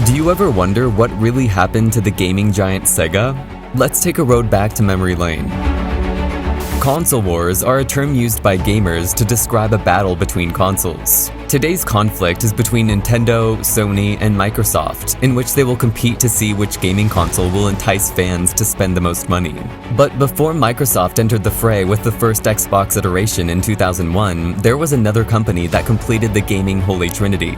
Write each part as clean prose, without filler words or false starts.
Do you ever wonder what really happened to the gaming giant Sega? Let's take a road back to memory lane. Console wars are a term used by gamers to describe a battle between consoles. Today's conflict is between Nintendo, Sony, and Microsoft, in which they will compete to see which gaming console will entice fans to spend the most money. But before Microsoft entered the fray with the first Xbox iteration in 2001, there was another company that completed the gaming holy trinity.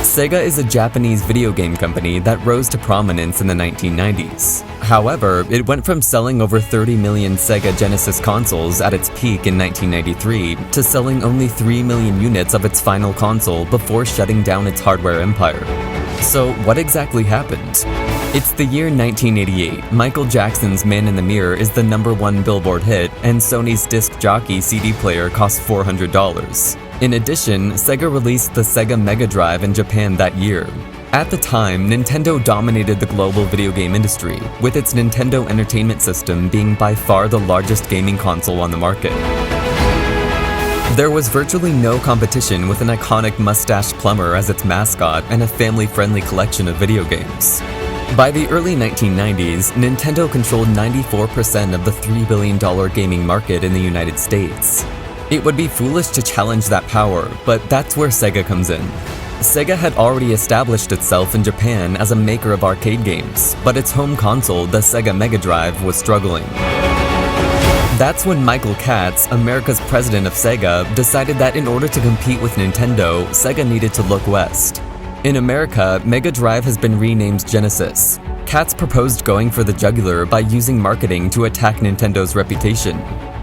Sega is a Japanese video game company that rose to prominence in the 1990s. However, it went from selling over 30 million Sega Genesis consoles at its peak in 1993 to selling only 3 million units of its final console before shutting down its hardware empire. So what exactly happened? It's the year 1988. Michael Jackson's Man in the Mirror is the #1 Billboard hit, and Sony's disc jockey CD player costs $400. In addition, Sega released the Sega Mega Drive in Japan that year. At the time, Nintendo dominated the global video game industry, with its Nintendo Entertainment System being by far the largest gaming console on the market. There was virtually no competition with an iconic mustached plumber as its mascot and a family-friendly collection of video games. By the early 1990s, Nintendo controlled 94% of the $3 billion gaming market in the United States. It would be foolish to challenge that power, but that's where Sega comes in. Sega had already established itself in Japan as a maker of arcade games, but its home console, the Sega Mega Drive, was struggling. That's when Michael Katz, America's president of Sega, decided that in order to compete with Nintendo, Sega needed to look west. In America, Mega Drive has been renamed Genesis. Katz proposed going for the jugular by using marketing to attack Nintendo's reputation.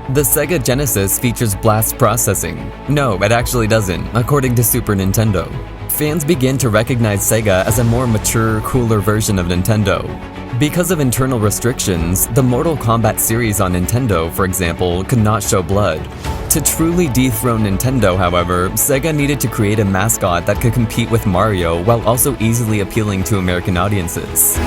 The Sega Genesis features blast processing. No, it actually doesn't, according to Super Nintendo. Fans began to recognize Sega as a more mature, cooler version of Nintendo. Because of internal restrictions, the Mortal Kombat series on Nintendo, for example, could not show blood. To truly dethrone Nintendo, however, Sega needed to create a mascot that could compete with Mario while also easily appealing to American audiences.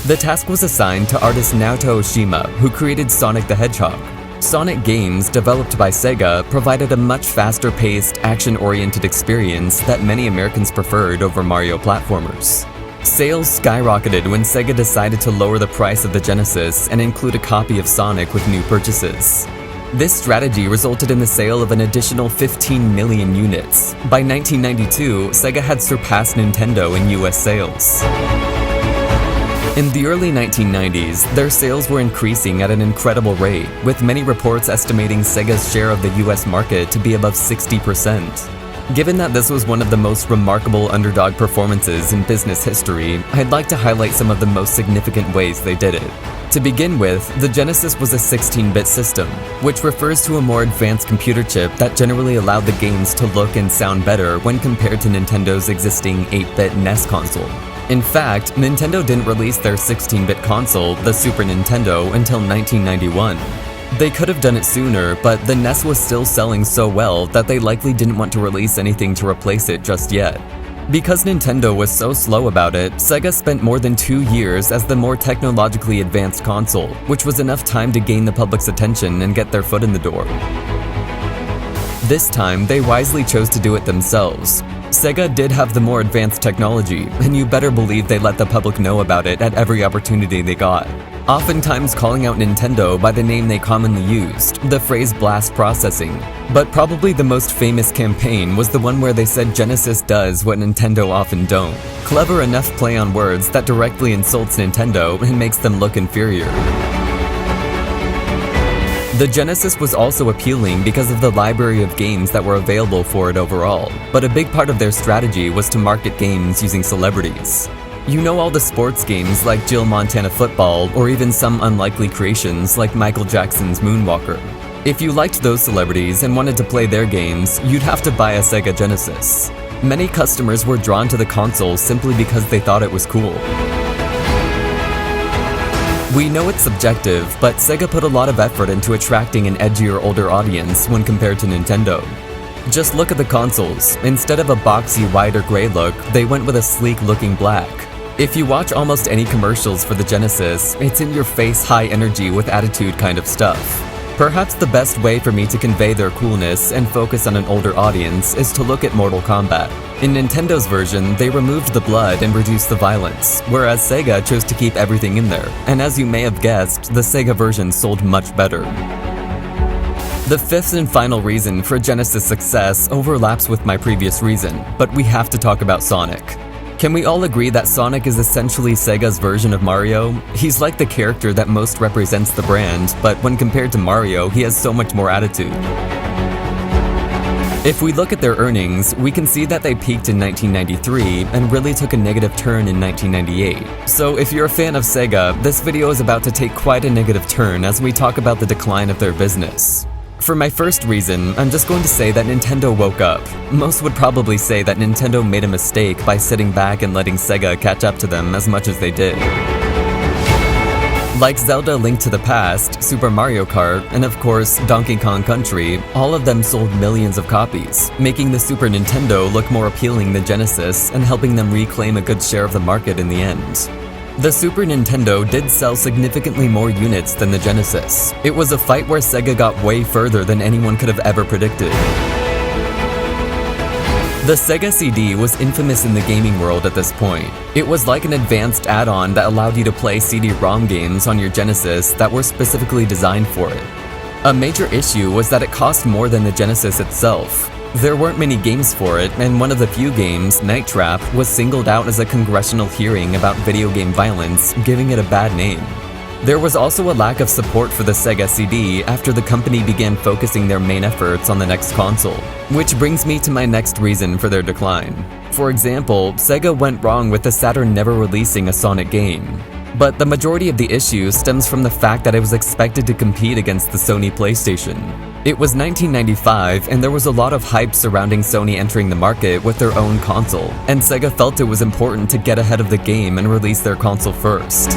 The task was assigned to artist Naoto Oshima, who created Sonic the Hedgehog. Sonic games, developed by Sega, provided a much faster-paced, action-oriented experience that many Americans preferred over Mario platformers. Sales skyrocketed when Sega decided to lower the price of the Genesis and include a copy of Sonic with new purchases. This strategy resulted in the sale of an additional 15 million units. By 1992, Sega had surpassed Nintendo in US sales. In the early 1990s, their sales were increasing at an incredible rate, with many reports estimating Sega's share of the US market to be above 60%. Given that this was one of the most remarkable underdog performances in business history, I'd like to highlight some of the most significant ways they did it. To begin with, the Genesis was a 16-bit system, which refers to a more advanced computer chip that generally allowed the games to look and sound better when compared to Nintendo's existing 8-bit NES console. In fact, Nintendo didn't release their 16-bit console, the Super Nintendo, until 1991. They could have done it sooner, but the NES was still selling so well that they likely didn't want to release anything to replace it just yet. Because Nintendo was so slow about it, Sega spent more than 2 years as the more technologically advanced console, which was enough time to gain the public's attention and get their foot in the door. This time, they wisely chose to do it themselves. Sega did have the more advanced technology, and you better believe they let the public know about it at every opportunity they got. Oftentimes calling out Nintendo by the name they commonly used, the phrase blast processing. But probably the most famous campaign was the one where they said Genesis does what Nintendo often don't. Clever enough play on words that directly insults Nintendo and makes them look inferior. The Genesis was also appealing because of the library of games that were available for it overall, but a big part of their strategy was to market games using celebrities. You know all the sports games like Jill Montana Football, or even some unlikely creations like Michael Jackson's Moonwalker. If you liked those celebrities and wanted to play their games, you'd have to buy a Sega Genesis. Many customers were drawn to the console simply because they thought it was cool. We know it's subjective, but Sega put a lot of effort into attracting an edgier older audience when compared to Nintendo. Just look at the consoles. Instead of a boxy white or gray look, they went with a sleek-looking black. If you watch almost any commercials for the Genesis, it's in your face, high energy with attitude kind of stuff. Perhaps the best way for me to convey their coolness and focus on an older audience is to look at Mortal Kombat. In Nintendo's version, they removed the blood and reduced the violence, whereas Sega chose to keep everything in there, and as you may have guessed, the Sega version sold much better. The fifth and final reason for Genesis' success overlaps with my previous reason, but we have to talk about Sonic. Can we all agree that Sonic is essentially Sega's version of Mario? He's like the character that most represents the brand, but when compared to Mario, he has so much more attitude. If we look at their earnings, we can see that they peaked in 1993 and really took a negative turn in 1998. So if you're a fan of Sega, this video is about to take quite a negative turn as we talk about the decline of their business. For my first reason, I'm just going to say that Nintendo woke up. Most would probably say that Nintendo made a mistake by sitting back and letting Sega catch up to them as much as they did. Like Zelda: Link to the Past, Super Mario Kart, and of course, Donkey Kong Country, all of them sold millions of copies, making the Super Nintendo look more appealing than Genesis and helping them reclaim a good share of the market in the end. The Super Nintendo did sell significantly more units than the Genesis. It was a fight where Sega got way further than anyone could have ever predicted. The Sega CD was infamous in the gaming world at this point. It was like an advanced add-on that allowed you to play CD-ROM games on your Genesis that were specifically designed for it. A major issue was that it cost more than the Genesis itself. There weren't many games for it, and one of the few games, Night Trap, was singled out as a congressional hearing about video game violence, giving it a bad name. There was also a lack of support for the Sega CD after the company began focusing their main efforts on the next console. Which brings me to my next reason for their decline. For example, Sega went wrong with the Saturn never releasing a Sonic game. But the majority of the issue stems from the fact that it was expected to compete against the Sony PlayStation. It was 1995, and there was a lot of hype surrounding Sony entering the market with their own console, and Sega felt it was important to get ahead of the game and release their console first.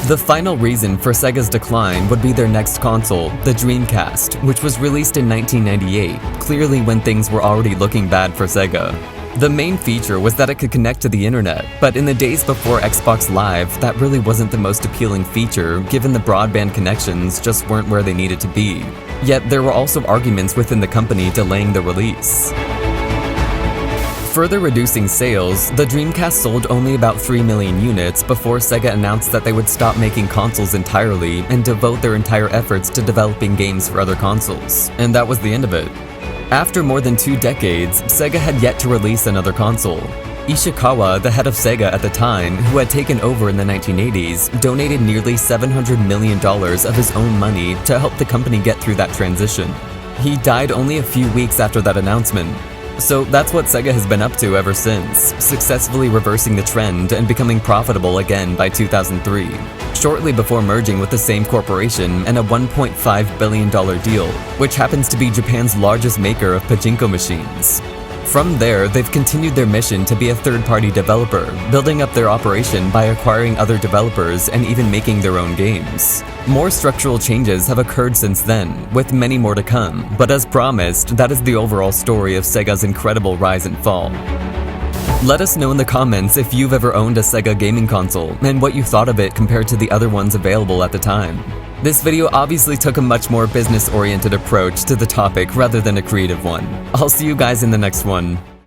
The final reason for Sega's decline would be their next console, the Dreamcast, which was released in 1998, clearly when things were already looking bad for Sega. The main feature was that it could connect to the internet, but in the days before Xbox Live, that really wasn't the most appealing feature given the broadband connections just weren't where they needed to be. Yet there were also arguments within the company delaying the release. Further reducing sales, the Dreamcast sold only about 3 million units before Sega announced that they would stop making consoles entirely and devote their entire efforts to developing games for other consoles. And that was the end of it. After more than 2 decades, Sega had yet to release another console. Ishikawa, the head of Sega at the time, who had taken over in the 1980s, donated nearly $700 million of his own money to help the company get through that transition. He died only a few weeks after that announcement. So that's what Sega has been up to ever since, successfully reversing the trend and becoming profitable again by 2003, shortly before merging with the same corporation and a $1.5 billion deal, which happens to be Japan's largest maker of pachinko machines. From there, they've continued their mission to be a third-party developer, building up their operation by acquiring other developers and even making their own games. More structural changes have occurred since then, with many more to come, but as promised, that is the overall story of Sega's incredible rise and fall. Let us know in the comments if you've ever owned a Sega gaming console, and what you thought of it compared to the other ones available at the time. This video obviously took a much more business-oriented approach to the topic rather than a creative one. I'll see you guys in the next one.